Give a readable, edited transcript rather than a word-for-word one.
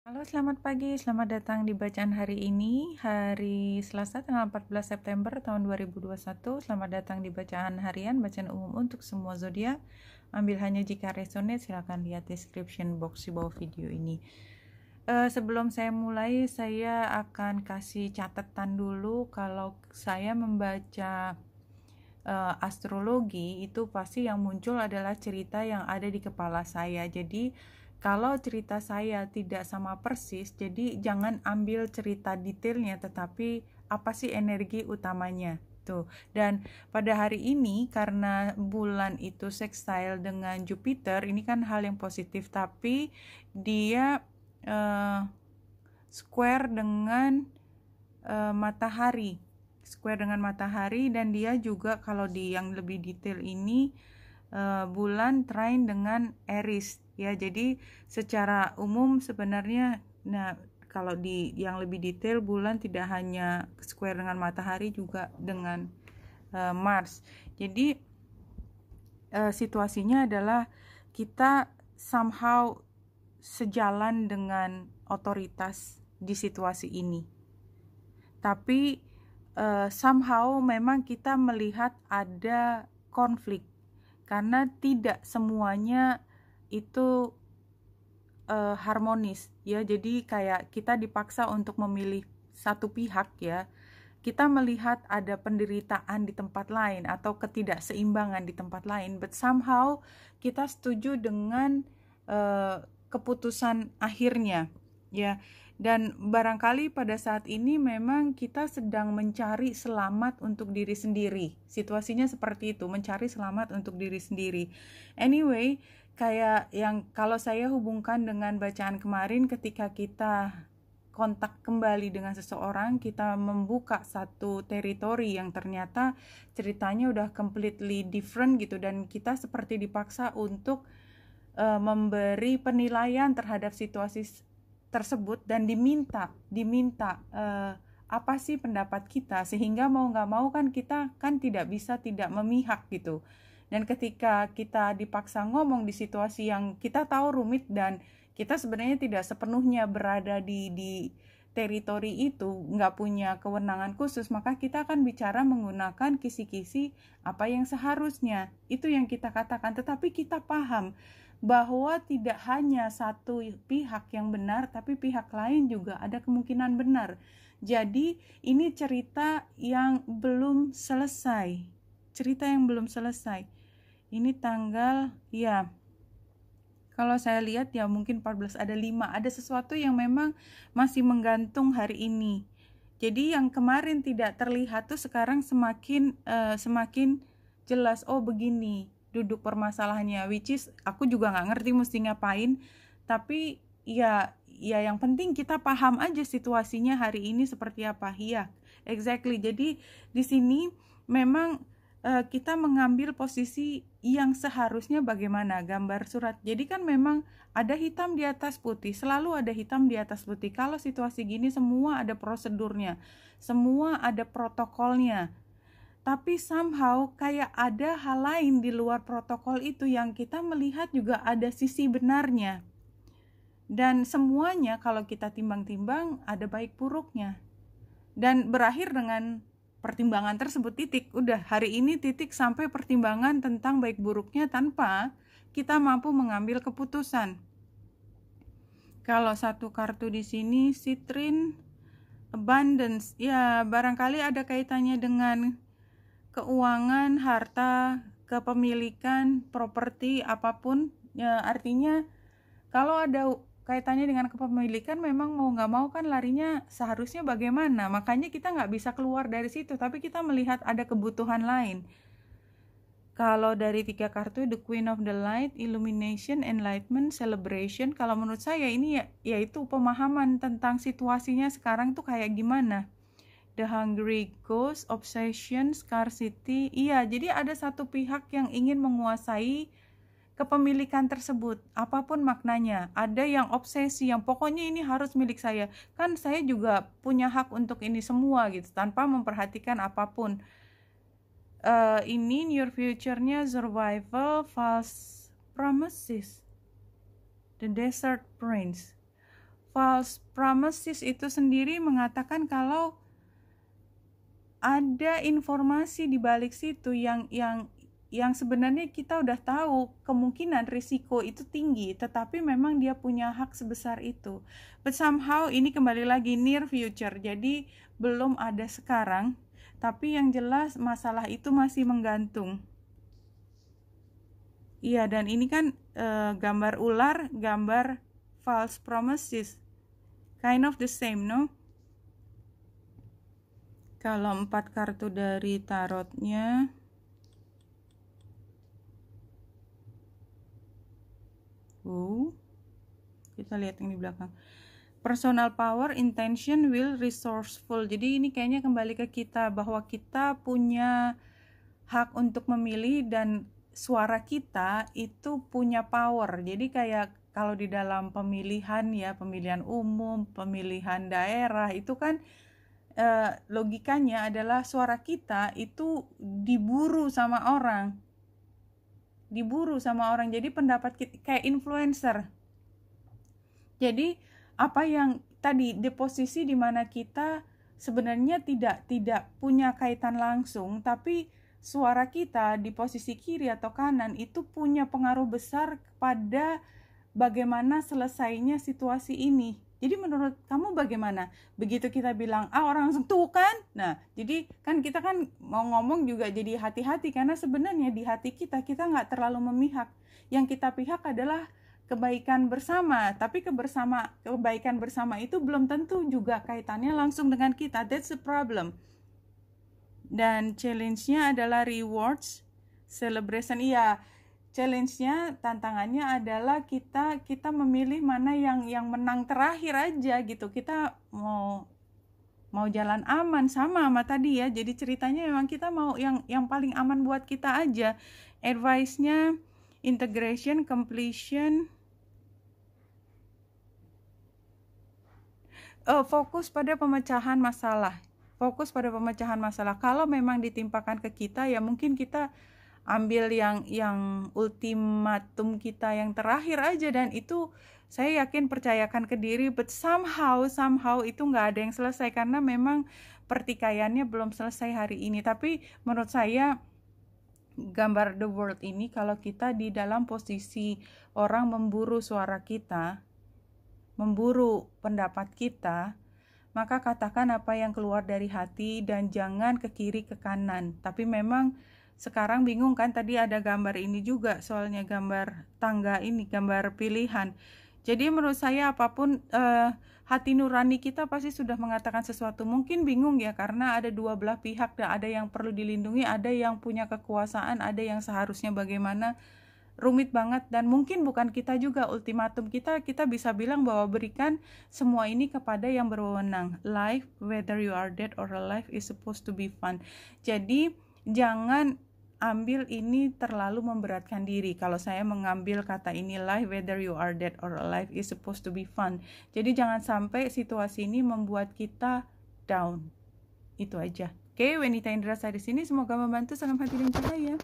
Halo, selamat pagi. Selamat datang di bacaan hari ini, hari Selasa tanggal 14 September tahun 2021. Selamat datang di bacaan harian, bacaan umum untuk semua zodiak. Ambil hanya jika resonate, silakan lihat description box di bawah video ini. Sebelum saya mulai, saya akan kasih catatan dulu kalau saya membaca astrologi itu pasti yang muncul adalah cerita yang ada di kepala saya. Jadi kalau cerita saya tidak sama persis, jadi jangan ambil cerita detailnya, tetapi apa sih energi utamanya tuh. Dan pada hari ini karena bulan itu sextile dengan Jupiter, ini kan hal yang positif, tapi dia square dengan matahari, dan dia juga kalau di yang lebih detail ini bulan trine dengan Aries ya. Jadi secara umum sebenarnya kalau di yang lebih detail bulan tidak hanya square dengan matahari, juga dengan Mars. Jadi situasinya adalah kita somehow sejalan dengan otoritas di situasi ini, tapi somehow memang kita melihat ada konflik karena tidak semuanya itu harmonis ya. Jadi kayak kita dipaksa untuk memilih satu pihak ya. Kita melihat ada penderitaan di tempat lain atau ketidakseimbangan di tempat lain, but somehow kita setuju dengan keputusan akhirnya ya. Dan barangkali pada saat ini memang kita sedang mencari selamat untuk diri sendiri. Situasinya seperti itu, mencari selamat untuk diri sendiri. Anyway, kayak yang kalau saya hubungkan dengan bacaan kemarin, ketika kita kontak kembali dengan seseorang, kita membuka satu teritori yang ternyata ceritanya udah completely different gitu, dan kita seperti dipaksa untuk memberi penilaian terhadap situasi tersebut dan diminta apa sih pendapat kita, sehingga mau nggak mau kan kita kan tidak bisa tidak memihak gitu. Dan ketika kita dipaksa ngomong di situasi yang kita tahu rumit dan kita sebenarnya tidak sepenuhnya berada di teritori itu, nggak punya kewenangan khusus, maka kita akan bicara menggunakan kisi-kisi apa yang seharusnya. Itu yang kita katakan, tetapi kita paham bahwa tidak hanya satu pihak yang benar, tapi pihak lain juga ada kemungkinan benar. Jadi ini cerita yang belum selesai. Ini tanggal ya, kalau saya lihat ya mungkin 14, ada 5. Ada sesuatu yang memang masih menggantung hari ini. Jadi yang kemarin tidak terlihat tuh sekarang semakin jelas. Oh begini duduk permasalahannya, which is aku juga nggak ngerti mesti ngapain, tapi ya yang penting kita paham aja situasinya hari ini seperti apa ya. Exactly. Jadi di sini memang kita mengambil posisi yang seharusnya bagaimana gambar surat. Jadi kan memang ada hitam di atas putih, selalu ada hitam di atas putih. Kalau situasi gini semua ada prosedurnya, semua ada protokolnya. Tapi somehow kayak ada hal lain di luar protokol itu yang kita melihat juga ada sisi benarnya. Dan semuanya kalau kita timbang-timbang ada baik buruknya. Dan berakhir dengan pertimbangan tersebut, titik. Udah hari ini titik sampai pertimbangan tentang baik buruknya tanpa kita mampu mengambil keputusan. Kalau satu kartu di sini Citrine Abundance, ya barangkali ada kaitannya dengan keuangan, harta, kepemilikan, properti, apapun ya. Artinya kalau ada kaitannya dengan kepemilikan, memang mau nggak mau kan larinya seharusnya bagaimana. Makanya kita nggak bisa keluar dari situ, tapi kita melihat ada kebutuhan lain. Kalau dari 3 kartu, The Queen of the Light, Illumination, Enlightenment, Celebration, kalau menurut saya ini yaitu pemahaman tentang situasinya sekarang tuh kayak gimana. The Hungry Ghost, Obsession, Scarcity. Iya, jadi ada satu pihak yang ingin menguasai kepemilikan tersebut, apapun maknanya. Ada yang obsesi, yang pokoknya ini harus milik saya. Kan saya juga punya hak untuk ini semua gitu, tanpa memperhatikan apapun. Ini near future-nya survival, false promises, the desert prince. false promises itu sendiri mengatakan kalau ada informasi di balik situ yang sebenarnya kita udah tahu kemungkinan risiko itu tinggi, tetapi memang dia punya hak sebesar itu. But somehow ini kembali lagi near future, jadi belum ada sekarang, tapi yang jelas masalah itu masih menggantung. Iya, dan ini kan gambar ular, gambar false promises, kind of the same, no? Kalau 4 kartu dari tarotnya, kita lihat yang di belakang. Personal power, intention, will, resourceful. Jadi ini kayaknya kembali ke kita, bahwa kita punya hak untuk memilih dan suara kita itu punya power. Jadi kayak kalau di dalam pemilihan ya, pemilihan umum, pemilihan daerah, itu kan logikanya adalah suara kita itu diburu sama orang. Jadi pendapat kita kayak influencer. Jadi apa yang tadi di posisi di mana kita sebenarnya tidak punya kaitan langsung, tapi suara kita di posisi kiri atau kanan itu punya pengaruh besar kepada bagaimana selesainya situasi ini. Jadi menurut kamu bagaimana? Begitu kita bilang orang langsung tuh kan. Nah, jadi kan kita kan mau ngomong juga jadi hati-hati, karena sebenarnya di hati kita nggak terlalu memihak. Yang kita pihak adalah kebaikan bersama, tapi kebaikan bersama itu belum tentu juga kaitannya langsung dengan kita. That's the problem. Dan challenge-nya adalah rewards, celebration. Iya, challenge-nya, tantangannya adalah kita memilih mana yang menang terakhir aja gitu. Kita mau jalan aman sama tadi ya. Jadi ceritanya memang kita mau yang paling aman buat kita aja. Advice-nya integration, completion, fokus pada pemecahan masalah. Kalau memang ditimpakan ke kita, ya mungkin kita ambil yang ultimatum kita yang terakhir aja, dan itu saya yakin, percayakan ke diri. But somehow itu nggak ada yang selesai, karena memang pertikaiannya belum selesai hari ini. Tapi menurut saya gambar the world ini, kalau kita di dalam posisi orang memburu suara kita, memburu pendapat kita, maka katakan apa yang keluar dari hati dan jangan ke kiri ke kanan. Tapi memang sekarang bingung kan, tadi ada gambar ini juga, soalnya gambar tangga ini, gambar pilihan. Jadi menurut saya apapun hati nurani kita pasti sudah mengatakan sesuatu. Mungkin bingung ya, karena ada dua belah pihak, dan ada yang perlu dilindungi, ada yang punya kekuasaan, ada yang seharusnya bagaimana. Rumit banget, dan mungkin bukan kita juga ultimatum kita bisa bilang bahwa berikan semua ini kepada yang berwenang. Life, whether you are dead or alive, is supposed to be fun. Jadi jangan ambil ini terlalu memberatkan diri. Kalau saya mengambil kata ini, life, whether you are dead or alive, is supposed to be fun. Jadi jangan sampai situasi ini membuat kita down. Itu aja. Oke, Wenita Indra saya di sini. Semoga membantu. Salam hati dan cahaya.